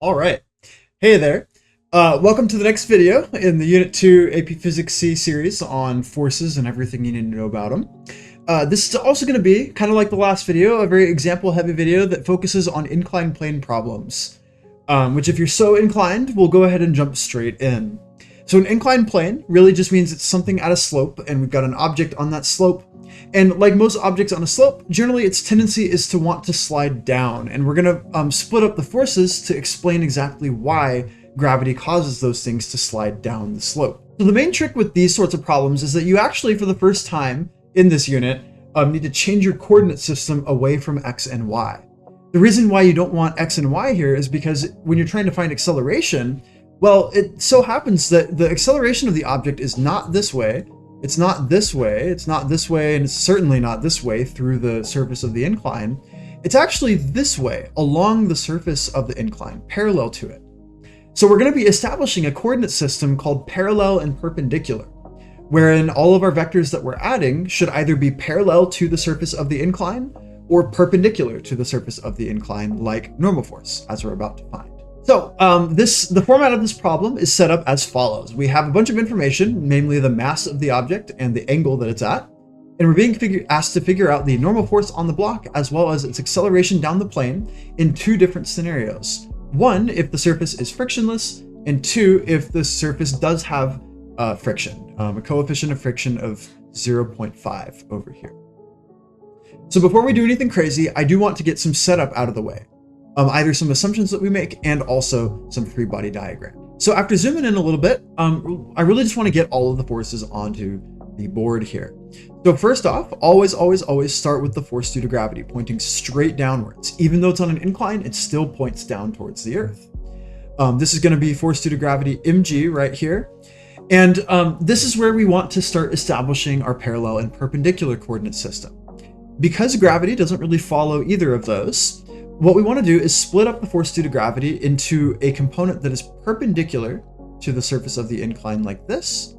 All right. Hey there. Welcome to the next video in the Unit 2 AP Physics C series on forces and everything you need to know about them. This is also going to be, kind of like the last video, a very example-heavy video that focuses on inclined plane problems, which if you're so inclined, we'll go ahead and jump straight in. So an inclined plane really just means it's something at a slope, and we've got an object on that slope. And like most objects on a slope, generally its tendency is to want to slide down. And we're going to split up the forces to explain exactly why gravity causes those things to slide down the slope. So the main trick with these sorts of problems is that you actually, for the first time in this unit, need to change your coordinate system away from x and y. The reason why you don't want x and y here is because when you're trying to find acceleration, well, it so happens that the acceleration of the object is not this way. It's not this way, it's not this way, and it's certainly not this way through the surface of the incline. It's actually this way, along the surface of the incline, parallel to it. So we're going to be establishing a coordinate system called parallel and perpendicular, wherein all of our vectors that we're adding should either be parallel to the surface of the incline or perpendicular to the surface of the incline, like normal force, as we're about to find. So the format of this problem is set up as follows. We have a bunch of information, namely the mass of the object and the angle that it's at, and we're being asked to figure out the normal force on the block as well as its acceleration down the plane in two different scenarios. One, if the surface is frictionless, and two, if the surface does have friction, a coefficient of friction of 0.5 over here. So before we do anything crazy, I do want to get some setup out of the way. Either some assumptions that we make and also some free body diagram. So after zooming in a little bit, I really just want to get all of the forces onto the board here. So first off, always start with the force due to gravity, pointing straight downwards. Even though it's on an incline, it still points down towards the earth. This is going to be force due to gravity mg right here. And this is where we want to start establishing our parallel and perpendicular coordinate system. Because gravity doesn't really follow either of those, what we want to do is split up the force due to gravity into a component that is perpendicular to the surface of the incline like this,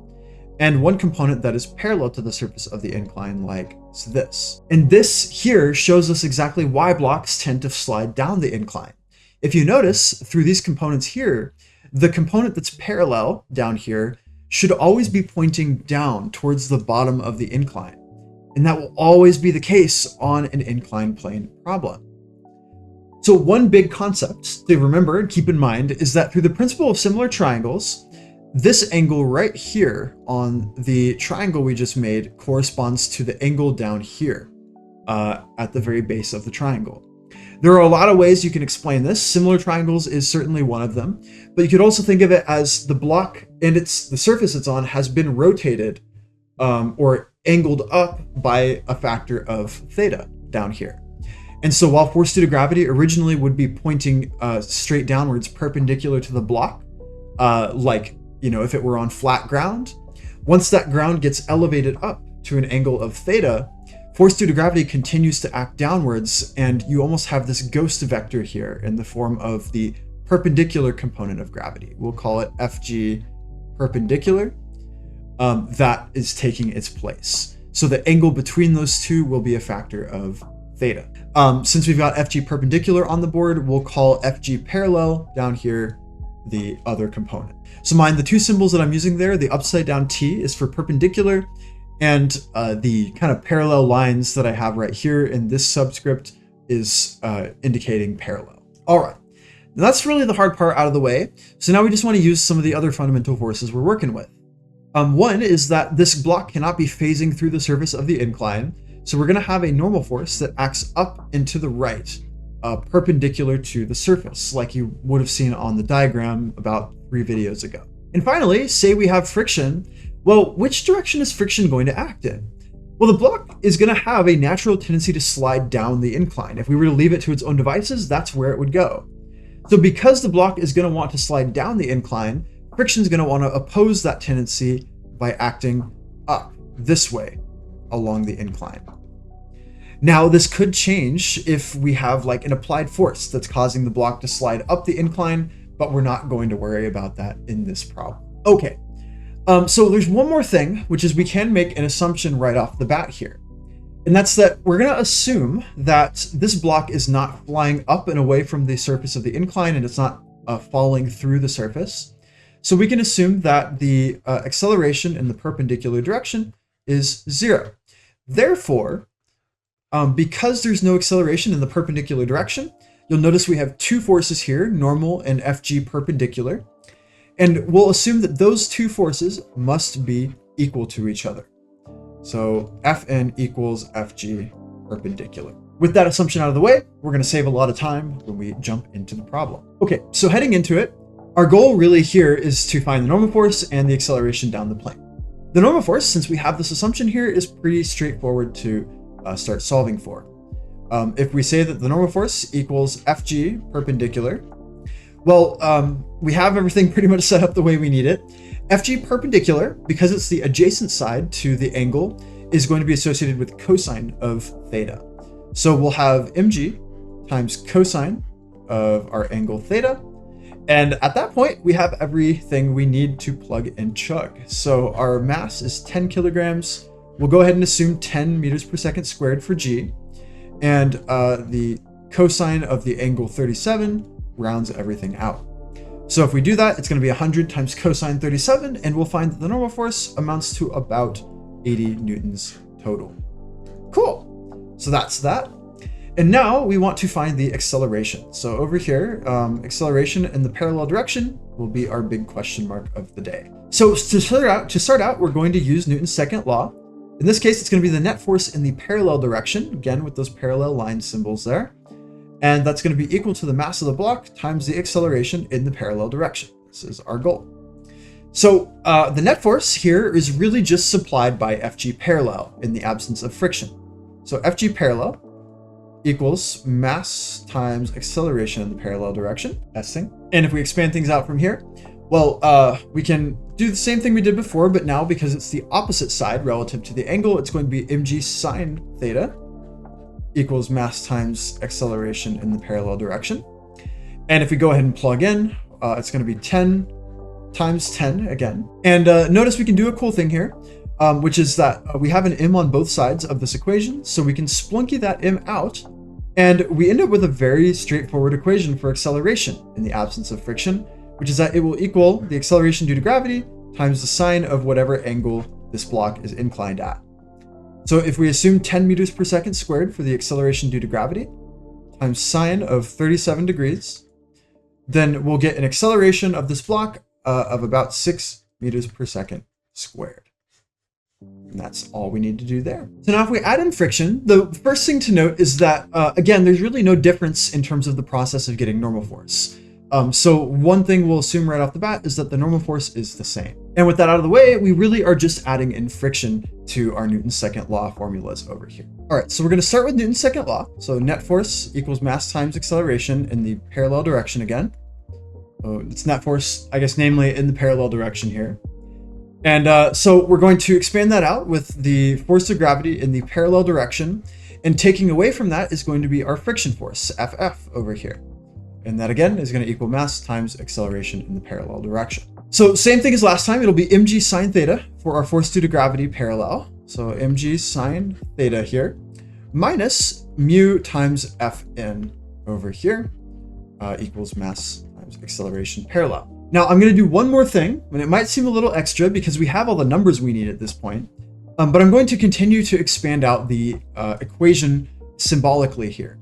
and one component that is parallel to the surface of the incline like this. And this here shows us exactly why blocks tend to slide down the incline. If you notice through these components here, the component that's parallel down here should always be pointing down towards the bottom of the incline. And that will always be the case on an inclined plane problem. So one big concept to remember and keep in mind is that through the principle of similar triangles, this angle right here on the triangle we just made corresponds to the angle down here at the very base of the triangle. There are a lot of ways you can explain this. Similar triangles is certainly one of them, but you could also think of it as the block and the surface it's on has been rotated or angled up by a factor of theta down here. And so while force due to gravity originally would be pointing straight downwards perpendicular to the block, like, if it were on flat ground, once that ground gets elevated up to an angle of theta, force due to gravity continues to act downwards, and you almost have this ghost vector here in the form of the perpendicular component of gravity. We'll call it Fg perpendicular, that is taking its place. So the angle between those two will be a factor of theta. Since we've got Fg perpendicular on the board, we'll call Fg parallel down here the other component. So mind the two symbols that I'm using there, the upside down T is for perpendicular, and the kind of parallel lines that I have right here in this subscript is indicating parallel. All right, now that's really the hard part out of the way. So now we just want to use some of the other fundamental forces we're working with. One is that this block cannot be phasing through the surface of the incline. So we're going to have a normal force that acts up and to the right, perpendicular to the surface, like you would have seen on the diagram about 3 videos ago. And finally, say we have friction. Well, which direction is friction going to act in? Well, the block is going to have a natural tendency to slide down the incline. If we were to leave it to its own devices, that's where it would go. So because the block is going to want to slide down the incline, friction is going to want to oppose that tendency by acting up this way along the incline. Now, this could change if we have like an applied force that's causing the block to slide up the incline, but we're not going to worry about that in this problem. Okay, so there's one more thing, which is we can make an assumption right off the bat here. And that's that we're going to assume that this block is not flying up and away from the surface of the incline, and it's not falling through the surface. So we can assume that the acceleration in the perpendicular direction is 0. Therefore, because there's no acceleration in the perpendicular direction, you'll notice we have two forces here, normal and FG perpendicular. And we'll assume that those two forces must be equal to each other. So Fn equals Fg perpendicular. With that assumption out of the way, we're going to save a lot of time when we jump into the problem. Okay, so heading into it, our goal really here is to find the normal force and the acceleration down the plane. The normal force, since we have this assumption here, is pretty straightforward to start solving for. If we say that the normal force equals Fg perpendicular, well, we have everything pretty much set up the way we need it. Fg perpendicular, because it's the adjacent side to the angle, is going to be associated with cosine of theta. So we'll have mg times cosine of our angle theta. And at that point, we have everything we need to plug and chug. So our mass is 10 kilograms. We'll go ahead and assume 10 meters per second squared for g. And the cosine of the angle 37 rounds everything out. So if we do that, it's going to be 100 times cosine 37, and we'll find that the normal force amounts to about 80 newtons total. Cool. So that's that. And now we want to find the acceleration. So over here, acceleration in the parallel direction will be our big question mark of the day. So to start out, we're going to use Newton's second law. In this case, it's going to be the net force in the parallel direction, again with those parallel line symbols there. And that's going to be equal to the mass of the block times the acceleration in the parallel direction. This is our goal. So the net force here is really just supplied by Fg parallel in the absence of friction. So Fg parallel equals mass times acceleration in the parallel direction, testing. And if we expand things out from here, well, we can do the same thing we did before, but now because it's the opposite side relative to the angle, it's going to be mg sine theta equals mass times acceleration in the parallel direction. And if we go ahead and plug in, it's going to be 10 times 10 again. And notice we can do a cool thing here, which is that we have an m on both sides of this equation, so we can splunky that m out, and we end up with a very straightforward equation for acceleration in the absence of friction, which is that it will equal the acceleration due to gravity times the sine of whatever angle this block is inclined at. So if we assume 10 meters per second squared for the acceleration due to gravity times sine of 37 degrees, then we'll get an acceleration of this block of about 6 meters per second squared. And that's all we need to do there. So now if we add in friction, the first thing to note is that, again, there's really no difference in terms of the process of getting normal force. So one thing we'll assume right off the bat is that the normal force is the same. And with that out of the way, we really are just adding in friction to our Newton's second law formulas over here. All right, so we're going to start with Newton's second law. So net force equals mass times acceleration in the parallel direction again. So it's net force, I guess, namely in the parallel direction here. And so we're going to expand that out with the force of gravity in the parallel direction. And taking away from that is going to be our friction force, FF, over here. And that again is going to equal mass times acceleration in the parallel direction. So same thing as last time, it'll be mg sine theta for our force due to gravity parallel. So mg sine theta here minus mu times Fn over here equals mass times acceleration parallel. Now I'm going to do one more thing, and it might seem a little extra because we have all the numbers we need at this point, but I'm going to continue to expand out the equation symbolically here.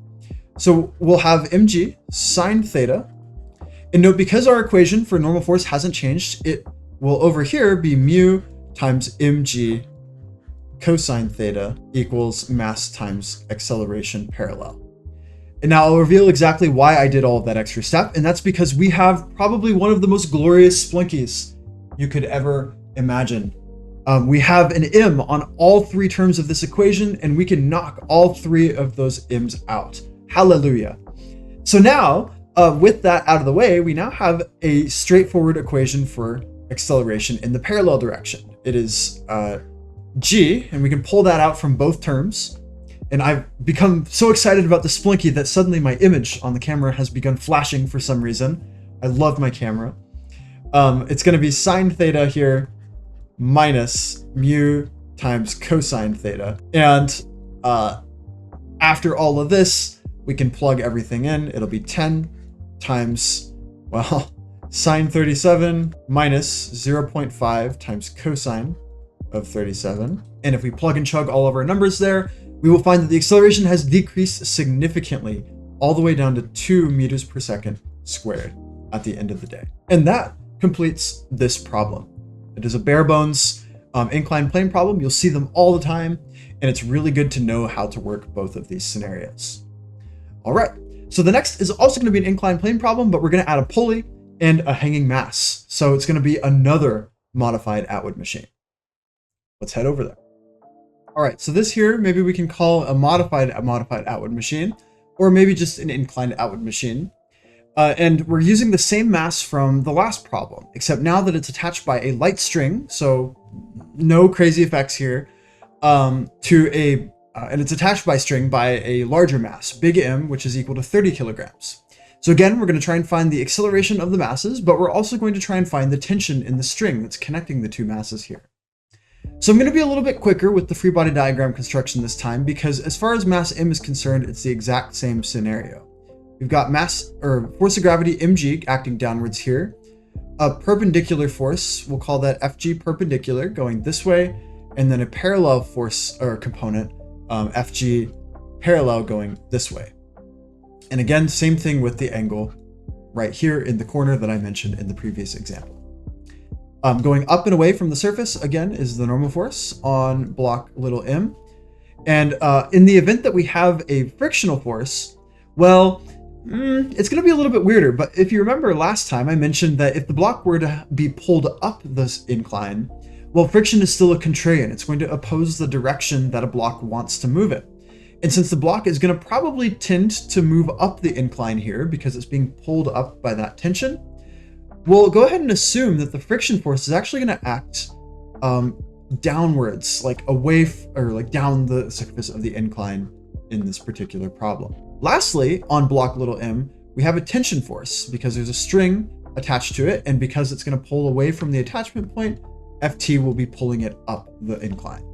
So we'll have mg sine theta, and note because our equation for normal force hasn't changed, it will over here be mu times mg cosine theta equals mass times acceleration parallel. And now I'll reveal exactly why I did all of that extra step, and that's because we have probably one of the most glorious splunkies you could ever imagine. We have an m on all three terms of this equation, and we can knock all three of those m's out. Hallelujah. So now, with that out of the way, we now have a straightforward equation for acceleration in the parallel direction. It is g, and we can pull that out from both terms. And I've become so excited about the Splinky that suddenly my image on the camera has begun flashing for some reason. I love my camera. It's going to be sine theta here minus mu times cosine theta. And after all of this, we can plug everything in. It'll be 10 times Well, sine 37 minus 0.5 times cosine of 37. And if we plug and chug all of our numbers there, we will find that the acceleration has decreased significantly all the way down to 2 meters per second squared at the end of the day. And that completes this problem. It is a bare bones inclined plane problem. You'll see them all the time, and it's really good to know how to work both of these scenarios. All right, so the next is also going to be an inclined plane problem, but we're going to add a pulley and a hanging mass. So it's going to be another modified Atwood machine. Let's head over there. All right, so this here, maybe we can call a modified Atwood machine, or maybe just an inclined Atwood machine. And we're using the same mass from the last problem, except now that it's attached by a light string, so no crazy effects here, and it's attached by string by a larger mass, big M, which is equal to 30 kilograms. So again, we're going to try and find the acceleration of the masses, but we're also going to try and find the tension in the string that's connecting the two masses here. So I'm going to be a little bit quicker with the free body diagram construction this time, because as far as mass M is concerned, it's the exact same scenario. We've got force of gravity mg acting downwards here, a perpendicular force, we'll call that Fg perpendicular going this way, and then a parallel force or component, Fg parallel going this way. And again, same thing with the angle right here in the corner that I mentioned in the previous example. Going up and away from the surface, again, is the normal force on block little m. And in the event that we have a frictional force, well, it's going to be a little bit weirder. But if you remember last time, I mentioned that if the block were to be pulled up this incline, well, friction is still a contrarian. It's going to oppose the direction that a block wants to move it. And since the block is going to probably tend to move up the incline here because it's being pulled up by that tension, we'll go ahead and assume that the friction force is actually going to act downwards, like away or like down the surface of the incline in this particular problem. Lastly, on block little m, we have a tension force because there's a string attached to it, and because it's going to pull away from the attachment point, Ft will be pulling it up the incline.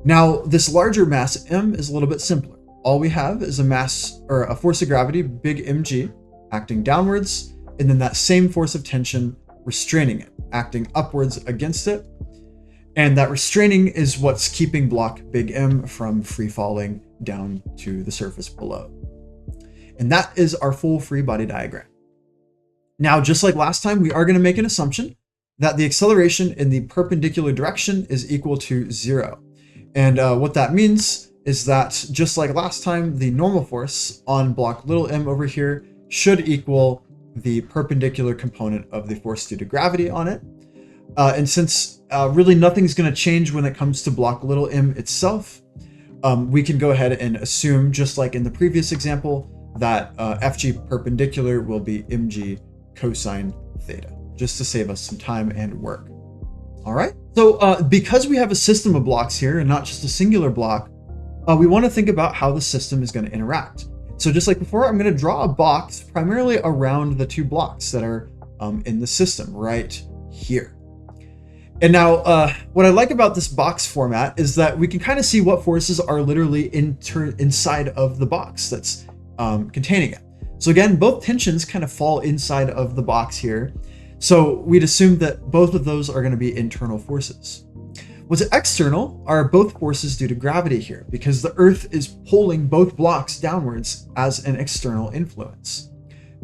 Now, this larger mass m is a little bit simpler. All we have is a mass or a force of gravity, big mg, acting downwards, and then that same force of tension restraining it, acting upwards against it. And that restraining is what's keeping block big M from free falling down to the surface below. And that is our full free body diagram. Now, just like last time, we are going to make an assumption that the acceleration in the perpendicular direction is equal to 0. And what that means is that just like last time, the normal force on block little m over here should equal the perpendicular component of the force due to gravity on it. And since really nothing's going to change when it comes to block little m itself, we can go ahead and assume, just like in the previous example, that Fg perpendicular will be mg cosine theta, just to save us some time and work. All right. So because we have a system of blocks here and not just a singular block, we want to think about how the system is going to interact. So just like before, I'm going to draw a box primarily around the two blocks that are in the system right here. And now what I like about this box format is that we can kind of see what forces are literally inside of the box that's containing it. So again, both tensions kind of fall inside of the box here. So we'd assume that both of those are going to be internal forces. What's external are both forces due to gravity here, because the Earth is pulling both blocks downwards as an external influence.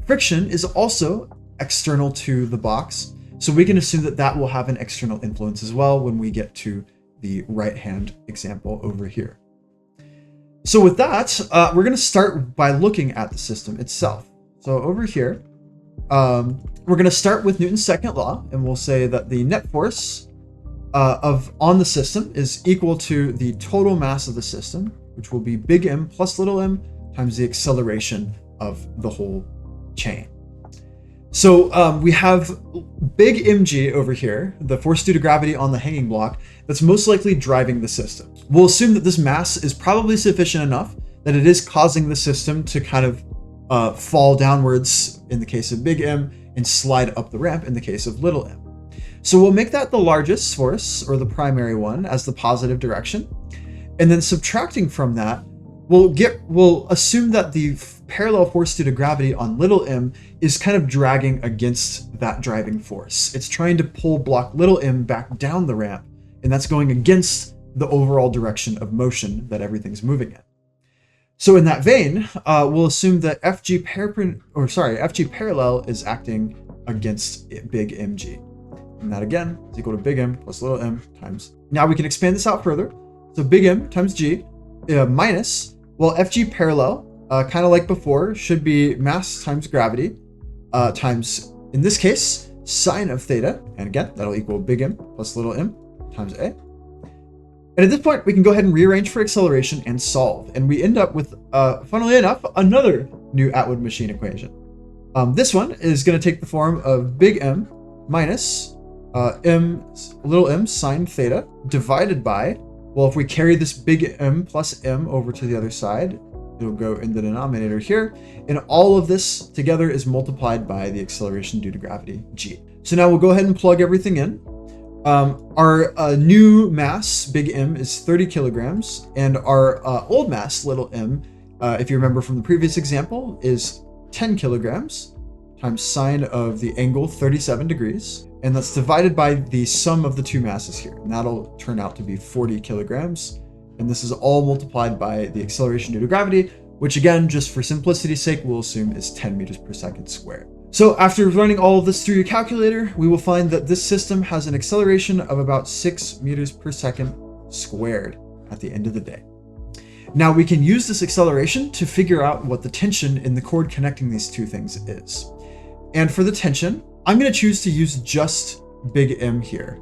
Friction is also external to the box, so we can assume that that will have an external influence as well when we get to the right-hand example over here. So with that, we're going to start by looking at the system itself. So over here, we're going to start with Newton's second law, and we'll say that the net force on the system is equal to the total mass of the system, which will be big M plus little m times the acceleration of the whole chain. So we have big mg over here, the force due to gravity on the hanging block, that's most likely driving the system. We'll assume that this mass is probably sufficient enough that it is causing the system to kind of fall downwards in the case of big M and slide up the ramp in the case of little m. So we'll make that the largest force, or the primary one, as the positive direction. And then subtracting from that, we'll assume that the parallel force due to gravity on little m is kind of dragging against that driving force. It's trying to block little m back down the ramp, and that's going against the overall direction of motion that everything's moving in. So in that vein, we'll assume that FG parallel is acting against big mg. And that again is equal to big M plus little m times. Now we can expand this out further. So big M times g minus, well, FG parallel, kind of like before, should be mass times gravity times, in this case, sine of theta. And again, that'll equal big M plus little m times a. And at this point, we can go ahead and rearrange for acceleration and solve. And we end up with, funnily enough, another new Atwood machine equation. This one is going to take the form of big M minus little m sine theta divided by, well, if we carry this big M plus m over to the other side, it'll go in the denominator here. And all of this together is multiplied by the acceleration due to gravity, g. So now we'll go ahead and plug everything in. Our new mass, big M, is 30 kilograms, and our old mass, little m, if you remember from the previous example, is 10 kilograms times sine of the angle 37 degrees, and that's divided by the sum of the two masses here, and that'll turn out to be 40 kilograms, and this is all multiplied by the acceleration due to gravity, which again, just for simplicity's sake, we'll assume is 10 meters per second squared. So after running all of this through your calculator, we will find that this system has an acceleration of about 6 meters per second squared at the end of the day. Now we can use this acceleration to figure out what the tension in the cord connecting these two things is. And for the tension, I'm going to choose to use just big M here.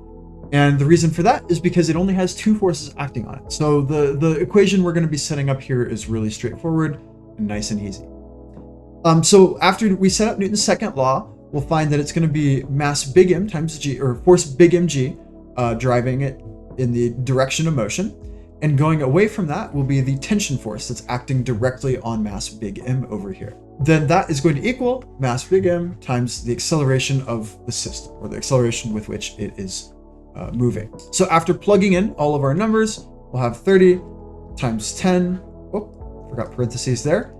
And the reason for that is because it only has two forces acting on it. So the equation we're going to be setting up here is really straightforward and nice and easy. So after we set up Newton's second law, we'll find that it's going to be mass big M times g, or force big mg, driving it in the direction of motion. And going away from that will be the tension force that's acting directly on mass big M over here. Then that is going to equal mass big M times the acceleration of the system, or the acceleration with which it is moving. So after plugging in all of our numbers, we'll have 30 times 10, oh, forgot parentheses there,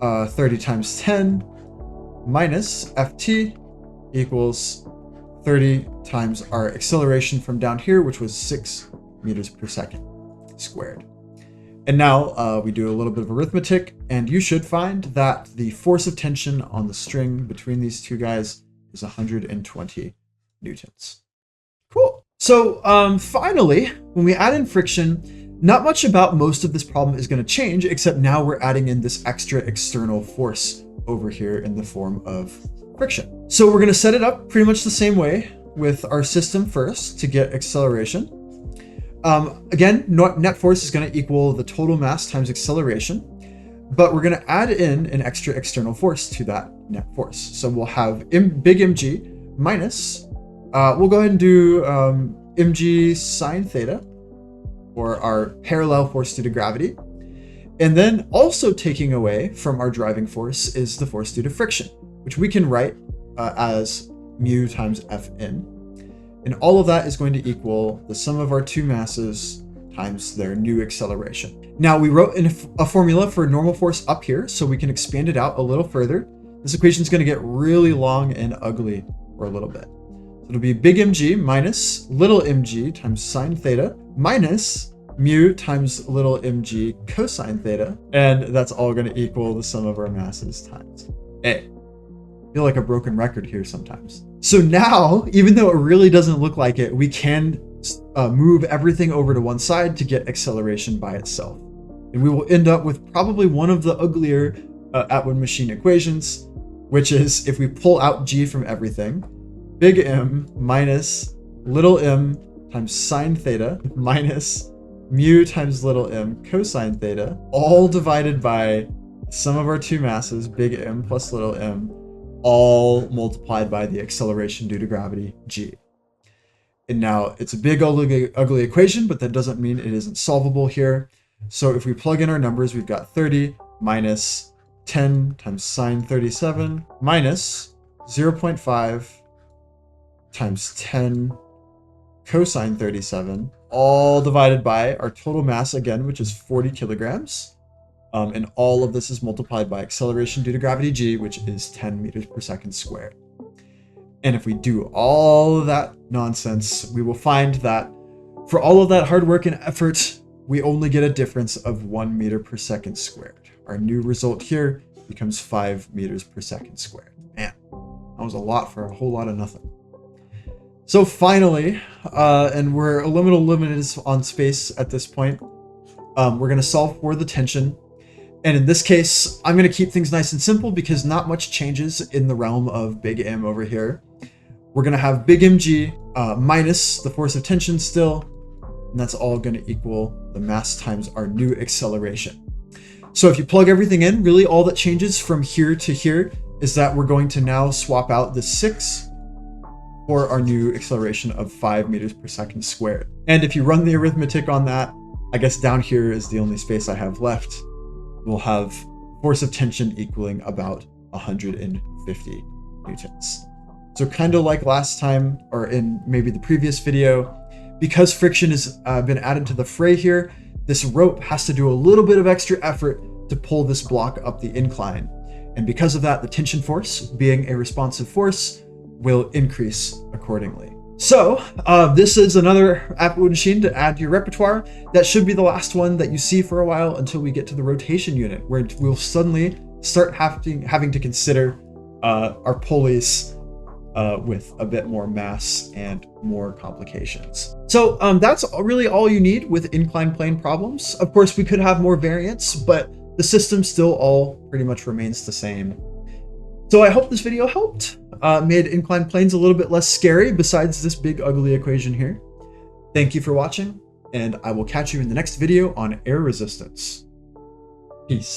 30 times 10 minus Ft equals 30 times our acceleration from down here, which was 6 meters per second squared. And now we do a little bit of arithmetic, and you should find that the force of tension on the string between these two guys is 120 newtons. Cool. So finally, when we add in friction, not much about most of this problem is going to change, except now we're adding in this extra external force over here in the form of friction. So we're going to set it up pretty much the same way with our system first to get acceleration. Again, net force is going to equal the total mass times acceleration, but we're going to add in an extra external force to that net force. So we'll have big mg minus, we'll go ahead and do mg sine theta, or our parallel force due to gravity. And then also taking away from our driving force is the force due to friction, which we can write as mu times Fn. And all of that is going to equal the sum of our two masses times their new acceleration. Now we wrote in a formula for normal force up here, so we can expand it out a little further. This equation is going to get really long and ugly for a little bit. So it'll be big mg minus little mg times sine theta minus mu times little mg cosine theta. And that's all going to equal the sum of our masses times a. I feel like a broken record here sometimes. So now, even though it really doesn't look like it, we can move everything over to one side to get acceleration by itself. And we will end up with probably one of the uglier Atwood machine equations, which is if we pull out g from everything, big M minus little m times sine theta minus mu times little m cosine theta, all divided by sum of our two masses, big M plus little m, all multiplied by the acceleration due to gravity, g. And now it's a big ugly equation, but that doesn't mean it isn't solvable here. So if we plug in our numbers, we've got 30 minus 10 times sine 37 minus 0.5 times 10 cosine 37, all divided by our total mass again, which is 40 kilograms, And all of this is multiplied by acceleration due to gravity g, which is 10 meters per second squared. And if we do all of that nonsense, we will find that for all of that hard work and effort, we only get a difference of 1 meter per second squared. Our new result here becomes 5 meters per second squared. Man, that was a lot for a whole lot of nothing. So finally, and we're a little limited on space at this point, we're going to solve for the tension. And in this case, I'm going to keep things nice and simple because not much changes in the realm of big M over here. We're going to have big mg minus the force of tension still, and that's all going to equal the mass times our new acceleration. So if you plug everything in, really all that changes from here to here is that we're going to now swap out the 6 for our new acceleration of 5 meters per second squared. And if you run the arithmetic on that, I guess down here is the only space I have left. We'll have force of tension equaling about 150 newtons. So kind of like last time, or in maybe the previous video, because friction has been added to the fray here, this rope has to do a little bit of extra effort to pull this block up the incline. And because of that, the tension force, being a responsive force, will increase accordingly. So this is another Atwood machine to add to your repertoire. That should be the last one that you see for a while until we get to the rotation unit, where we'll suddenly start having to consider our pulleys with a bit more mass and more complications. So that's really all you need with inclined plane problems. Of course, we could have more variants, but the system still all pretty much remains the same. So I hope this video helped, made inclined planes a little bit less scary besides this big ugly equation here. Thank you for watching, and I will catch you in the next video on air resistance. Peace.